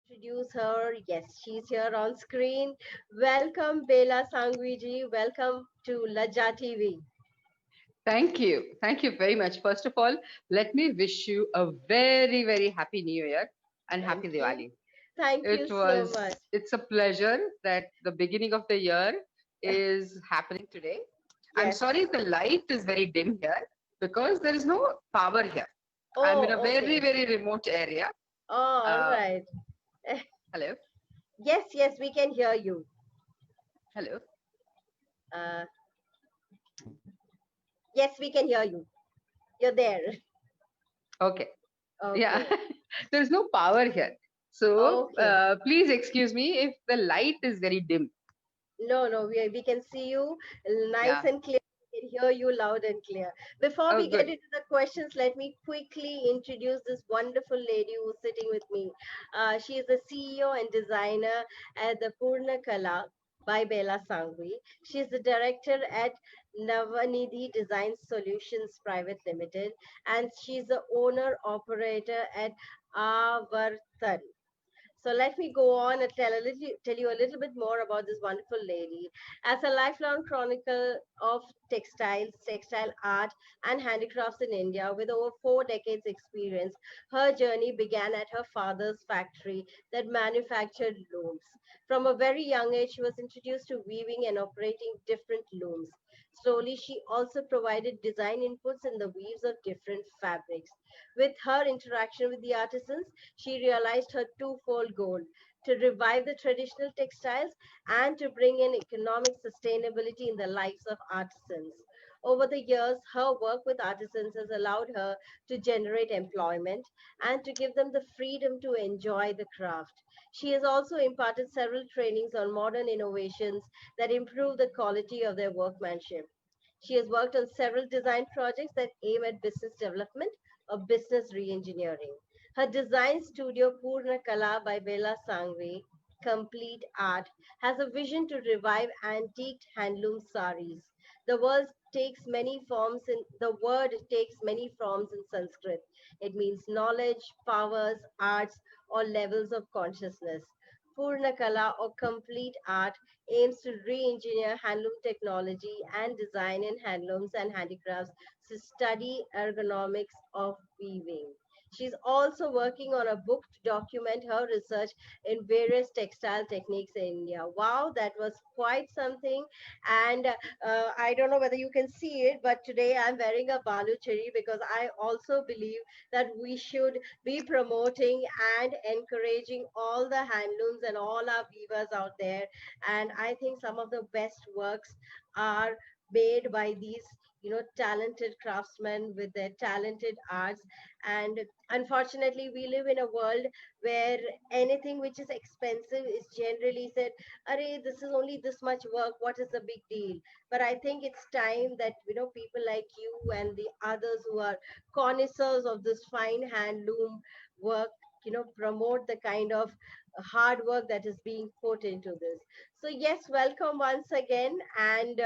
Introduce her. Yes, she's here on screen. Welcome, Bela Sangwiji. Welcome to Laja TV. Thank you. Thank you very much. First of all, let me wish you a very, very happy New Year and Thank happy you. Diwali. Thank you so much. It's a pleasure that the beginning of the year is happening today. I'm Yes. sorry the light is very dim here because there is no power here. I'm in a Oh, very, okay. very remote area. Oh, all Uh, right. Hello. Yes, yes, we can hear you. Hello. Uh, yes, we can hear you. You're there. Okay. Yeah. Okay. There's no power here. So Okay. please excuse me if the light is very dim. No, no, we can see you nice Yeah. and clear. We can hear you loud and clear. Before Oh, we get good. into the questions, let me quickly introduce this wonderful lady who's sitting with me. She is the CEO and designer at the Purna Kala by Bela Sangvi. She is the director at Navanidhi Design Solutions Private Limited, and she's the owner operator at Avartan. So let me go on and tell you a little bit more about this wonderful lady. As a lifelong chronicle of textile art, and handicrafts in India, with over 4 decades' experience, her journey began at her father's factory that manufactured looms. From a very young age, she was introduced to weaving and operating different looms. Slowly, she also provided design inputs in the weaves of different fabrics. With her interaction with the artisans, she realized her twofold goal: to revive the traditional textiles and to bring in economic sustainability in the lives of artisans. Over the years, her work with artisans has allowed her to generate employment and to give them the freedom to enjoy the craft. She has also imparted several trainings on modern innovations that improve the quality of their workmanship. She has worked on several design projects that aim at business development or business re-engineering. Her design studio Purna Kala by Bela Sangve, Complete Art, has a vision to revive antique handloom saris. The word takes many forms in Sanskrit. It means knowledge, powers, arts, or levels of consciousness. Purna Kala or complete art aims to re-engineer handloom technology and design in handlooms and handicrafts to study ergonomics of weaving. She's also working on a book to document her research in various textile techniques in India. Wow, that was quite something. And I don't know whether you can see it, but today I'm wearing a balu cheri because I also believe that we should be promoting and encouraging all the handlooms and all our weavers out there. And I think some of the best works are made by these talented craftsmen with their talented arts. And unfortunately, we live in a world where anything which is expensive is generally said, "Arey, this is only this much work, what is the big deal?" But I think it's time that people like you and the others who are connoisseurs of this fine handloom work promote the kind of hard work that is being put into this. So yes, welcome once again. And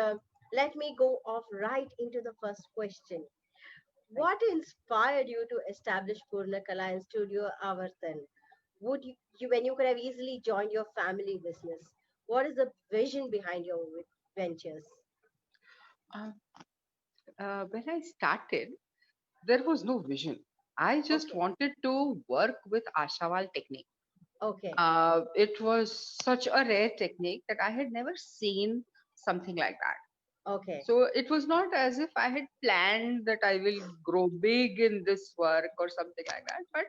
let me go off right into the first question. What inspired you to establish Purnakala and Studio Avartan? Would you, when you could have easily joined your family business, what is the vision behind your ventures? Uh, when I started, there was no vision. I just Okay, wanted to work with Ashawal technique. okay, It was such a rare technique that I had never seen something like that. okay. So it was not as if I had planned that I will grow big in this work or something like that. But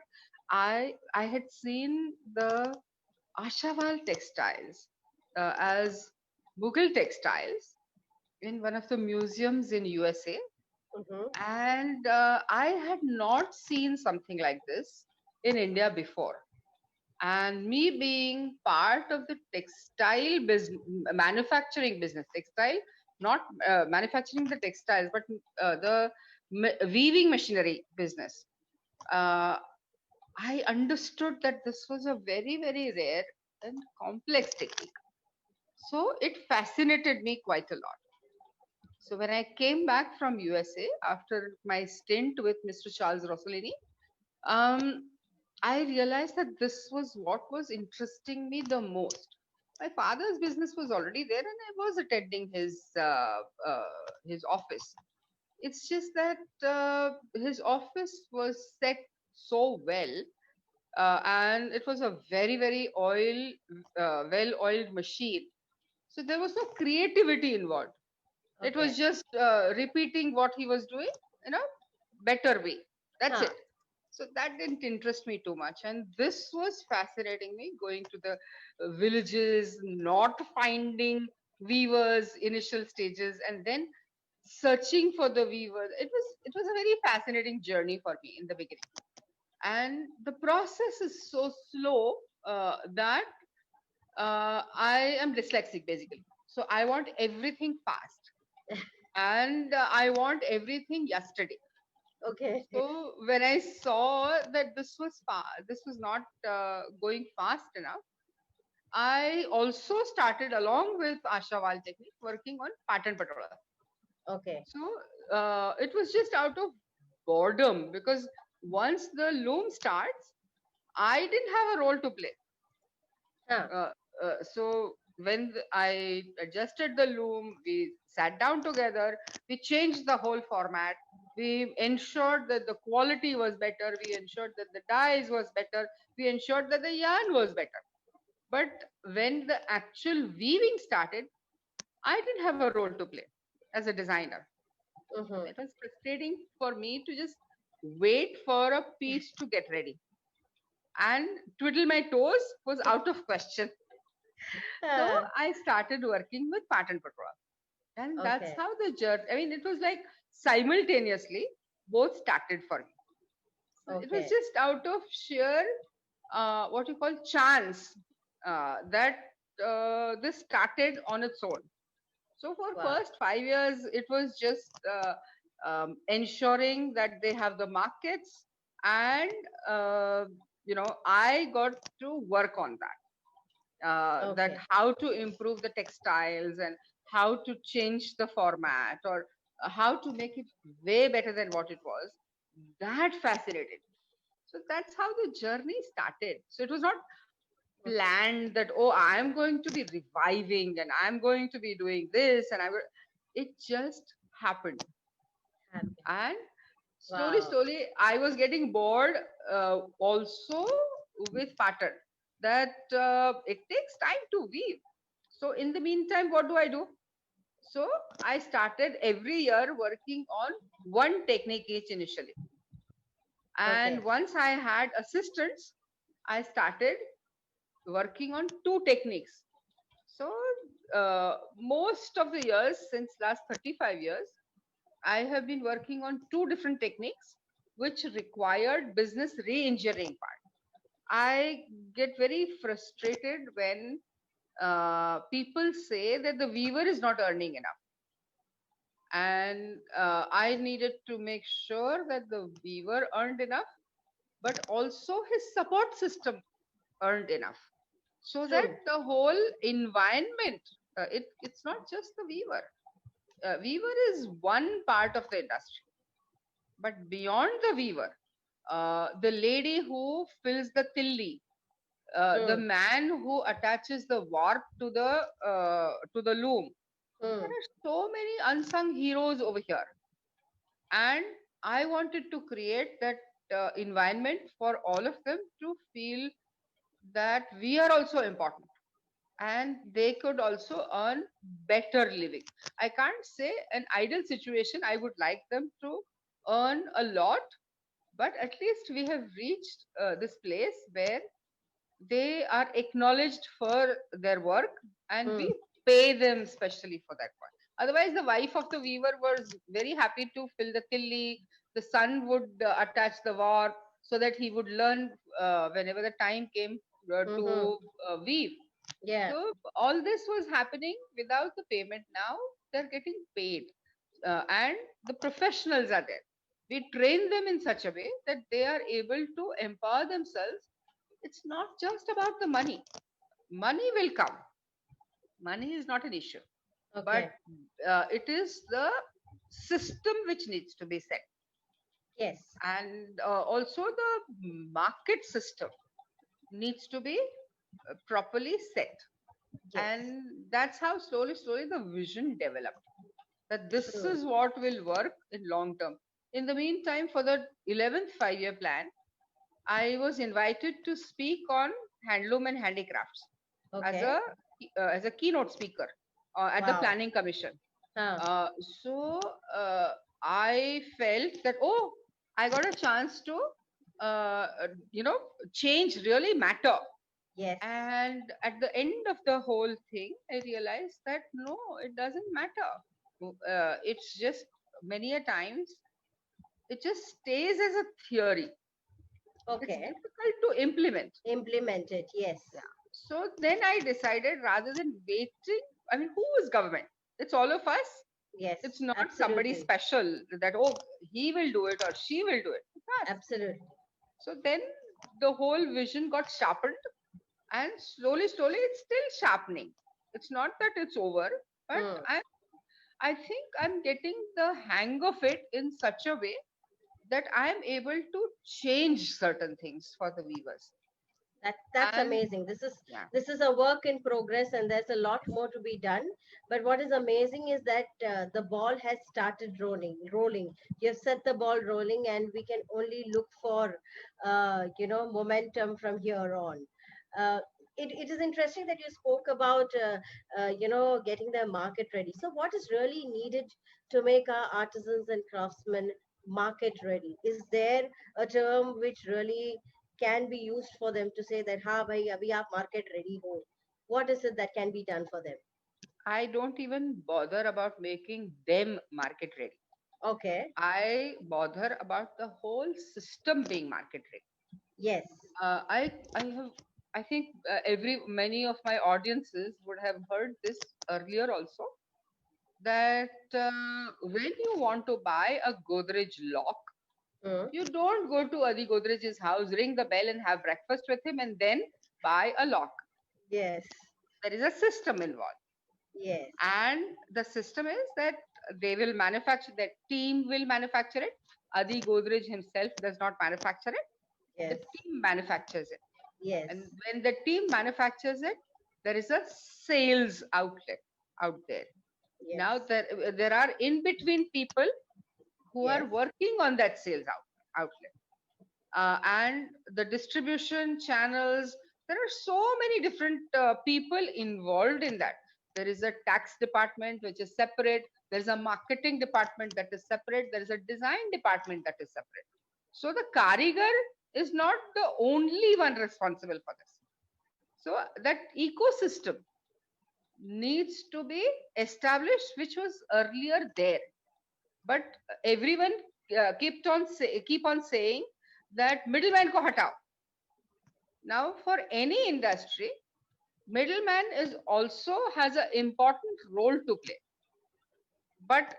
I had seen the Ashawal textiles as Mughal textiles in one of the museums in USA, Mm-hmm. and I had not seen something like this in India before. And me being part of the textile business, manufacturing business, textile, not manufacturing the textiles, but the weaving machinery business. Uh, I understood that this was a very, very rare and complex technique. So it fascinated me quite a lot. So when I came back from USA after my stint with Mr. Charles Rossolini, um, I realized that this was what was interesting me the most. My father's business was already there, and I was attending his office. It's just that his office was set so well, and it was a very well-oiled machine. So there was no creativity involved. It Okay. was just repeating what he was doing in a better way. That's Huh. it. So that didn't interest me too much, and this was fascinating me, going to the villages, not finding weavers initial stages, and then searching for the weavers. It was a very fascinating journey for me in the beginning, and the process is so slow that I am dyslexic basically. So I want everything fast, and I want everything yesterday. Okay. So when I saw that this was not going fast enough, I also started along with Asha Wal technique working on pattern patola. Okay. So it was just out of boredom, because once the loom starts, I didn't have a role to play. Huh. So when I adjusted the loom, we sat down together, we changed the whole format, we ensured that the quality was better, we ensured that the dyes was better, we ensured that the yarn was better. But when the actual weaving started, I didn't have a role to play as a designer. Mm-hmm. It was frustrating for me to just wait for a piece to get ready, and twiddle my toes was out of question. So Huh. I started working with pattern patrol. And that's Okay. how the journey, I mean, it was like simultaneously both started for me. So it was Okay. just out of sheer, what you call chance, that this started on its own. So for Wow. first 5 years, it was just ensuring that they have the markets, and uh, I got to work on that Okay. how to improve the textiles, and how to change the format, or how to make it way better than what it was. That fascinated me. So that's how the journey started. So it was not planned that, oh, I'm going to be reviving and I'm going to be doing this, and it just happened. Happy. And Wow. slowly I was getting bored, also with pattern, that it takes time to weave. So in the meantime, what do I do? So I started every year working on one technique each initially, Okay. and once I had assistants, I started working on two techniques. So most of the years, since last 35 years, I have been working on two different techniques which required business re-engineering part. I get very frustrated when people say that the weaver is not earning enough. And I needed to make sure that the weaver earned enough, but also his support system earned enough, so that True. the whole environment, it's not just the weaver. Weaver is one part of the industry, but beyond the weaver, the lady who fills the tilli, the Hmm. man who attaches the warp to the loom. There Hmm. are so many unsung heroes over here, and I wanted to create that environment for all of them to feel that we are also important, and they could also earn better living. I can't say an ideal situation. I would like them to earn a lot, but at least we have reached this place where they are acknowledged for their work, and we Hmm. pay them specially for that one. Otherwise, the wife of the weaver was very happy to fill the tilli. The son would attach the warp so that he would learn whenever the time came Mm-hmm. to weave. Yeah. So all this was happening without the payment. Now they're getting paid, and the professionals are there. We train them in such a way that they are able to empower themselves. It's not just about the money. Money will come. Money is not an issue, but Okay. it is the system which needs to be set. Yes. And also the market system needs to be properly set. Yes. And that's how slowly the vision developed, that this True. is what will work in long term. In the meantime, for the 11th 5-year plan, I was invited to speak on handloom and handicrafts as Okay. a keynote speaker at the Wow. planning commission. Huh. uh, so I felt that, oh, I got a chance to uh, you know change really matter. Yes. And at the end of the whole thing, I realized that no, it doesn't matter. It's just many a times it just stays as a theory. It's Okay. difficult to implement. Implement it. Yes. Yeah. So then I decided, rather than waiting, I mean, who is government? It's all of us. Yes. It's not somebody Absolutely. special that, oh, he will do it or she will do it. It's us. Absolutely. So then the whole vision got sharpened, and slowly it's still sharpening. It's not that it's over, but Hmm. I think I'm getting the hang of it in such a way that I'm able to change certain things for the weavers. That's And amazing. yeah, This is a work in progress, and there's a lot more to be done. But what is amazing is that the ball has started rolling. You have set the ball rolling, and we can only look for momentum from here on. Uh, it is interesting that you spoke about getting the market ready. So what is really needed to make our artisans and craftsmen market ready? Is there a term which really can be used for them to say that, ha, bhai, abhi aap market ready ho? What is it that can be done for them? I don't even bother about making them market ready. Okay. I bother about the whole system being market ready. Yes. I think every many of my audiences would have heard this earlier also, that when you want to buy a Godrej lock, Mm. you don't go to Adi Godrej's house, ring the bell, and have breakfast with him, and then buy a lock. Yes. There is a system involved. Yes. And the system is that they will manufacture, that team will manufacture it. Adi Godrej himself does not manufacture it, the Yes. team manufactures it. Yes. And when the team manufactures it, there is a sales outlet out there. Yes. Now there are in between people who are Yes. working on that sales outlet, and the distribution channels. There are so many different people involved in that. There is a tax department which is separate. There is a marketing department that is separate. There is a design department that is separate. So the karigar is not the only one responsible for this. So that ecosystem needs to be established, which was earlier there. But everyone keep on saying that middleman ko hatao. Now, for any industry, middleman is also has an important role to play. But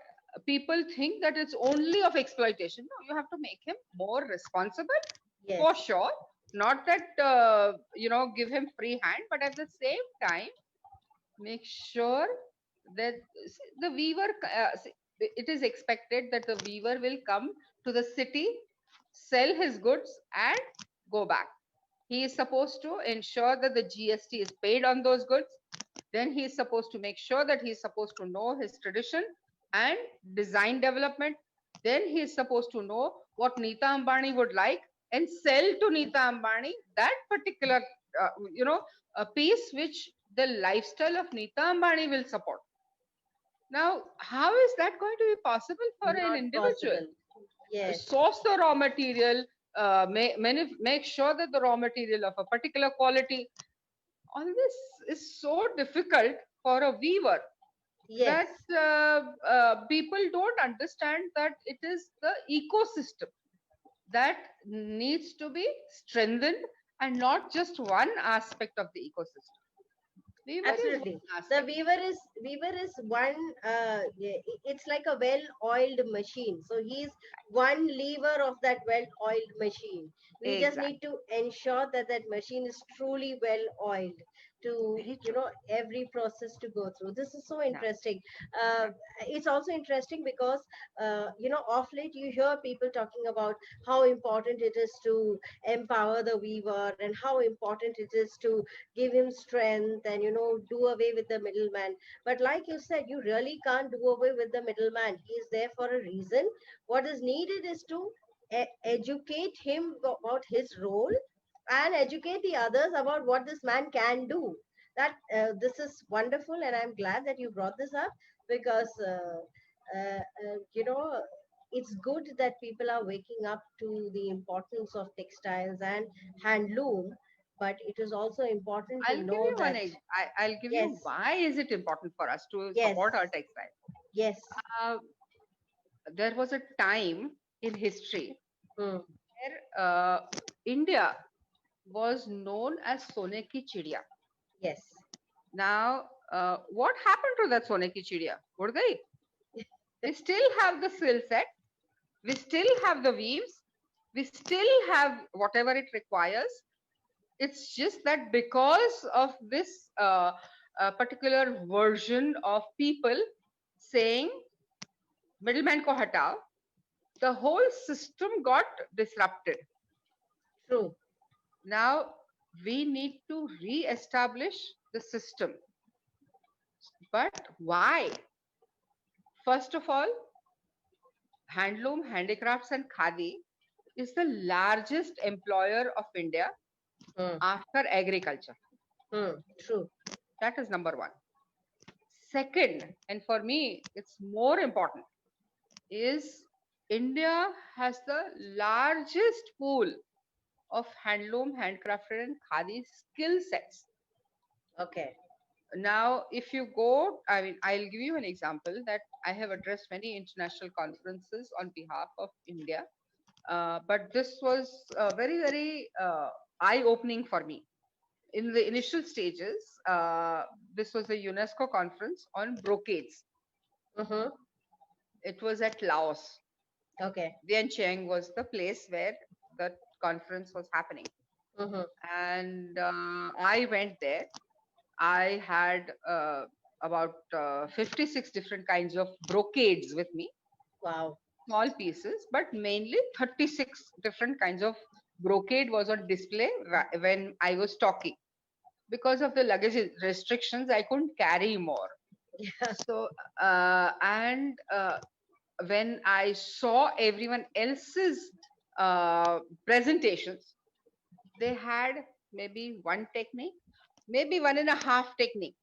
people think that it's only of exploitation. No, you have to make him more responsible, Yes. for sure. Not that give him free hand, but at the same time, make sure that the weaver it is expected that the weaver will come to the city, sell his goods, and go back. He is supposed to ensure that the GST is paid on those goods. Then he is supposed to make sure that he is supposed to know his tradition and design development. Then he is supposed to know what Nita Ambani would like and sell to Nita Ambani that particular a piece which the lifestyle of Nita Ambani will support. Now, how is that going to be possible for an Not individual? possible. Yes. Source the raw material, make sure that the raw material of a particular quality. All this is so difficult for a weaver Yes. that people don't understand that it is the ecosystem that needs to be strengthened, and not just one aspect of the ecosystem. Weaver is Absolutely. one The aspect. weaver is one. It's like a well-oiled machine. So he's one lever of that well-oiled machine. We just need Exactly. to ensure that that machine is truly well-oiled to, Very true. every process to go through. This is so Yeah, interesting. yeah. uh, it's also interesting because off late you hear people talking about how important it is to empower the weaver, and how important it is to give him strength, and do away with the middleman. But like you said, you really can't do away with the middleman. He is there for a reason. What is needed is to educate him about his role, and educate the others about what this man can do. That This is wonderful, and I'm glad that you brought this up, because it's good that people are waking up to the importance of textiles and handloom. But it is also important to I'll give know you that, I'll give yes, you why is it important for us to yes, support our textile. yes, Uh, there was a time in history hmm, where India was known as Sone ki Chidiya. yes, Now, what happened to that Sone ki Chidiya? Gurgai? We still have the skill set, we still have the weaves, we still have whatever it requires. It's just that because of this particular version of people saying middleman ko hatao, the whole system got disrupted. true, Now we need to re-establish the system. But why? First of all, handloom, handicrafts, and khadi is the largest employer of India hmm, after agriculture. true, That is number one. Second, and for me, it's more important, is India has the largest pool of handloom, handcrafted, and khadi skill sets. okay, Now, if you go, I mean, I'll give you an example that I have addressed many international conferences on behalf of India, but this was very, eye-opening for me. In the initial stages, this was a UNESCO conference on brocades. mm-hmm, It was at Laos. okay, Vientiane was the place where the conference was happening. mm-hmm, And I went there. I had about 56 different kinds of brocades with me, wow, small pieces, but mainly 36 different kinds of brocade was on display when I was talking. Because of the luggage restrictions, I couldn't carry more. So, and when I saw everyone else's presentations, they had maybe one technique, maybe one and a half technique.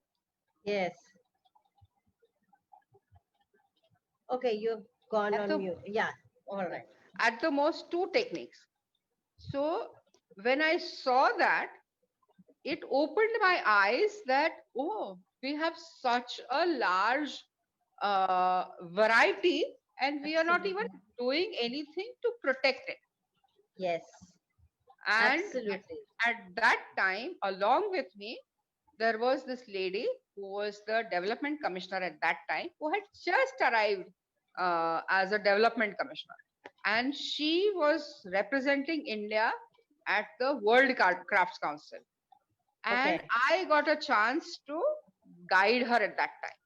yes. Okay, you've gone At on the mute. Yeah, all yeah, right. at the most two techniques. So when I saw that, it opened my eyes that oh, we have such a large variety, and we are not even Absolutely. doing anything to protect it. Yes, And absolutely. at that time, along with me, there was this lady who was the development commissioner at that time, who had just arrived as a development commissioner. And she was representing India at the World Crafts Council. And Okay. I got a chance to guide her at that time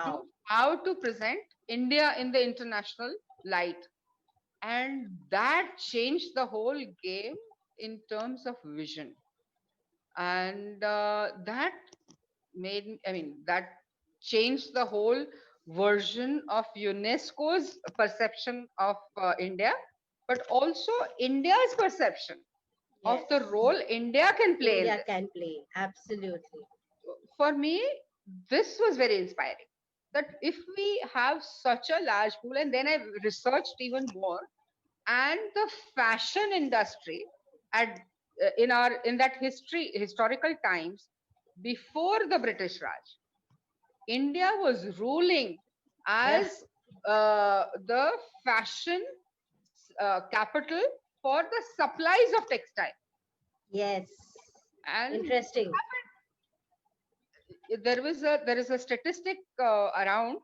to Wow. how to present India in the international light. And that changed the whole game in terms of vision. And that that changed the whole version of UNESCO's perception of India, but also India's perception of Yes. the role India can play in India this. can play. Absolutely. For me, this was very inspiring. That if we have such a large pool, and then I researched even more, and the fashion industry at in that historical times before the British Raj, India was ruling Yeah. as the fashion capital for the supplies of textile. Yes. And Interesting. there is a statistic around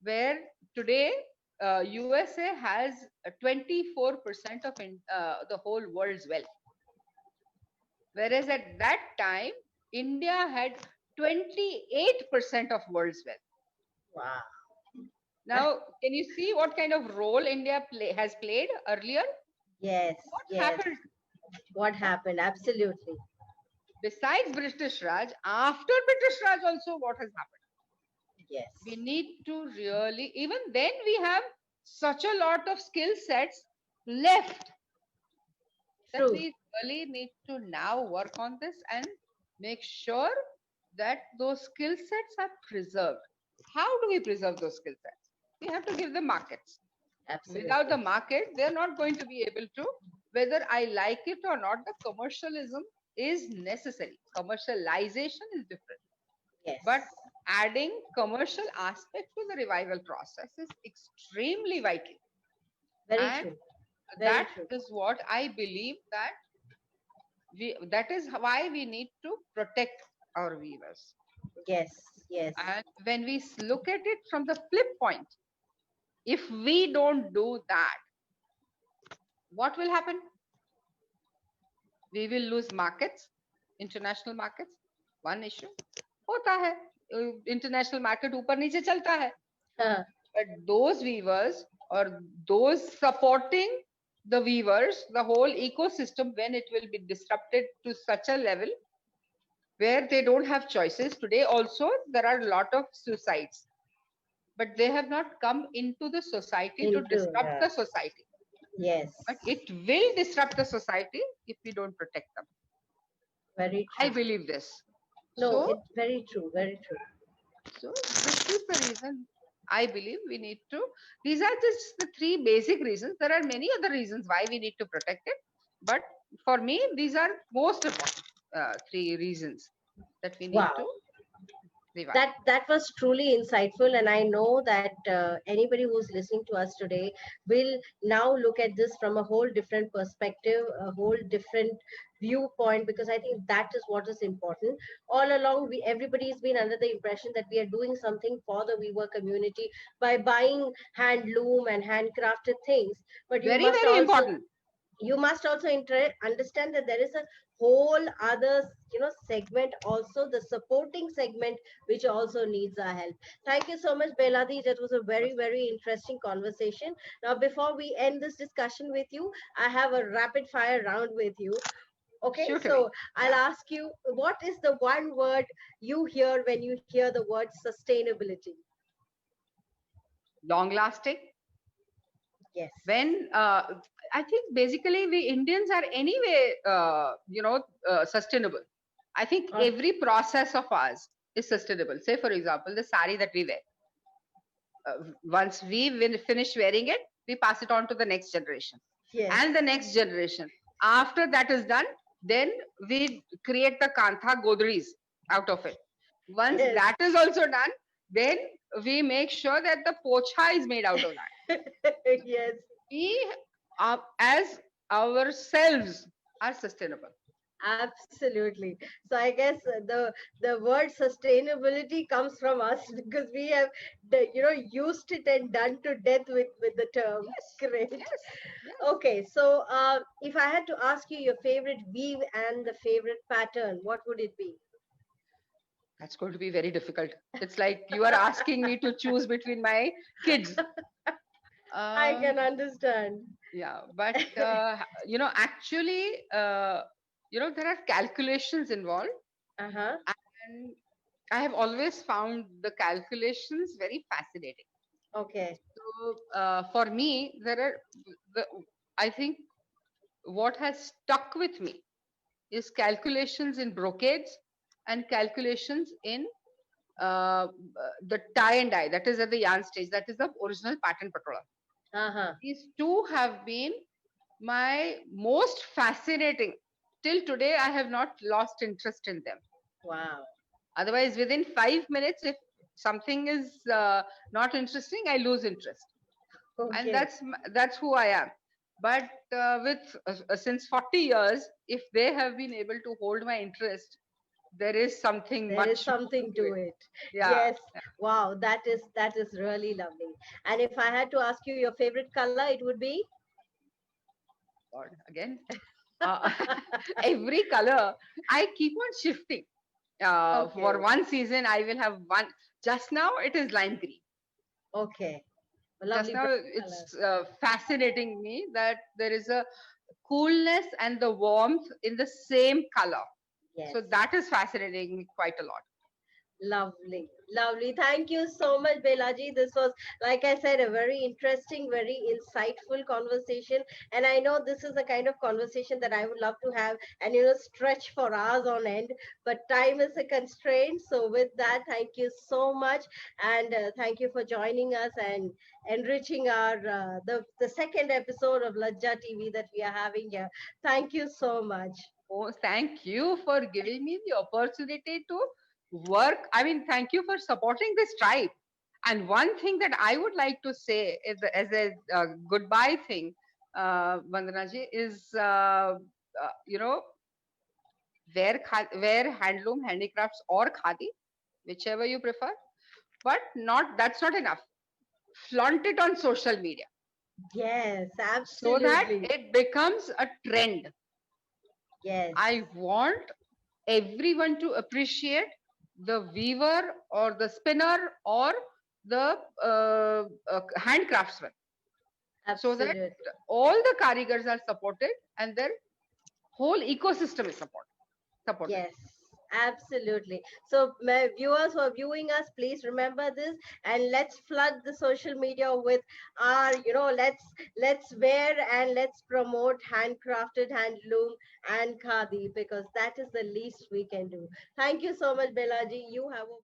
where today USA has 24% of the whole world's wealth, whereas at that time India had 28% of world's wealth. Wow. Now, can you see what kind of role has played earlier? Yes, What yes. happened? What happened? Absolutely. Besides British Raj, after British Raj also what has happened? Yes. We need to really, even then we have such a lot of skill sets left that True. we really need to now work on this and make sure that those skill sets are preserved. How do we preserve those skill sets? We have to give them markets. Without Absolutely. the market, they're not going to be able to, whether I like it or not, the commercialism is necessary. Commercialization is different. Yes. But adding commercial aspect to the revival process is extremely vital. Very And true. Very that true. is what I believe that is why we need to protect our weavers. Yes. Yes. And when we look at it from the flip point, if we don't do that, what will happen? We will lose markets, international markets. One issue होता है, international market ऊपर नीचे चलता है. Huh. But those weavers or those supporting the weavers, the whole ecosystem, when it will be disrupted to such a level where they don't have choices. Today also there are a lot of suicides, but they have not come into the society to Into, disrupt the society. yes. But it will disrupt the society if we don't protect them. Very I true. believe this. No, So, it's very true. Very true. so this is the reason I believe we need to. These are just the three basic reasons. There are many other reasons why we need to protect it, but for me, these are most important three reasons that we need Wow. to revive. That was truly insightful, and I know that anybody who's listening to us today will now look at this from a whole different perspective, a whole different viewpoint, because I think that is what is important. All along, we everybody's been under the impression that we are doing something for the weaver community by buying handloom and handcrafted things, but Very, very important. you must also understand that there is a whole other, segment, also the supporting segment, which also needs our help. Thank you so much, Beladi. That was a very, very interesting conversation. Now, before we end this discussion with you, I have a rapid fire round with you. Okay, Shoot so away. I'll Yeah. ask you, what is the one word you hear when you hear the word sustainability? Long lasting. Yes. When I think basically we Indians are anyway, sustainable. I think Uh, every process of ours is sustainable. Say, for example, the sari that we wear. Once we finish wearing it, we pass it on to the next generation yes. and the next generation. After that is done, then we create the kantha godris out of it. Once Yes. that is also done, then we make sure that the pocha is made out of that. Yes. We as ourselves are sustainable. Absolutely. So I guess the word sustainability comes from us because we have used it and done to death with the term. Yes, Great. yes, yes. Okay, so if I had to ask you your favorite weave and the favorite pattern, what would it be? That's going to be very difficult. It's like you are asking me to choose between my kids. I Um, can understand. yeah, but actually, there are calculations involved, Uh-huh. and I have always found the calculations very fascinating. Okay. So, for me, the, I think what has stuck with me is calculations in brocades and calculations in uh, the tie and dye, that is at the yarn stage, that is the original pattern patola. Uh-huh. These two have been my most fascinating. Till today, I have not lost interest in them. Wow. Otherwise, within 5 minutes, if something is not interesting, I lose interest, and Okay. that's who I am. But with since 40 years, if they have been able to hold my interest, there is something There is much more something to to it. it. Yeah. Yes. Wow, that is really lovely. And if I had to ask you your favorite color, it would be God, again, uh, every color I keep on shifting. For Okay. one season, I will have one. Just now, it is lime green. Okay. A Just lovely now, brown color. it's fascinating me that there is a coolness and the warmth in the same color. Yes. So that is fascinating me quite a lot. Lovely, lovely. Thank you so much, Belaji. This was, like I said, a very interesting, very insightful conversation. And I know this is the kind of conversation that I would love to have and, stretch for hours on end. But time is a constraint. So, with that, thank you so much. And thank you for joining us and enriching our the second episode of Lajja TV that we are having here. Thank you so much. Oh, thank you for giving me the opportunity to work. I mean, thank you for supporting this tribe. And one thing that I would like to say as a goodbye thing, Vandana ji, is you know, wear handloom, handicrafts, or khadi, whichever you prefer. But not that's not enough. Flaunt it on social media Yes, so that absolutely. it becomes a trend. Yes. I want everyone to appreciate the weaver or the spinner or the handcraftsman, so that Absolutely. all the karigars are supported and their whole ecosystem is supported. Yes, absolutely. So, my viewers who are viewing us, please remember this, and let's flood the social media with our, let's wear and let's promote handcrafted handloom and khadi, because that is the least we can do. Thank you so much, Belaji. You have a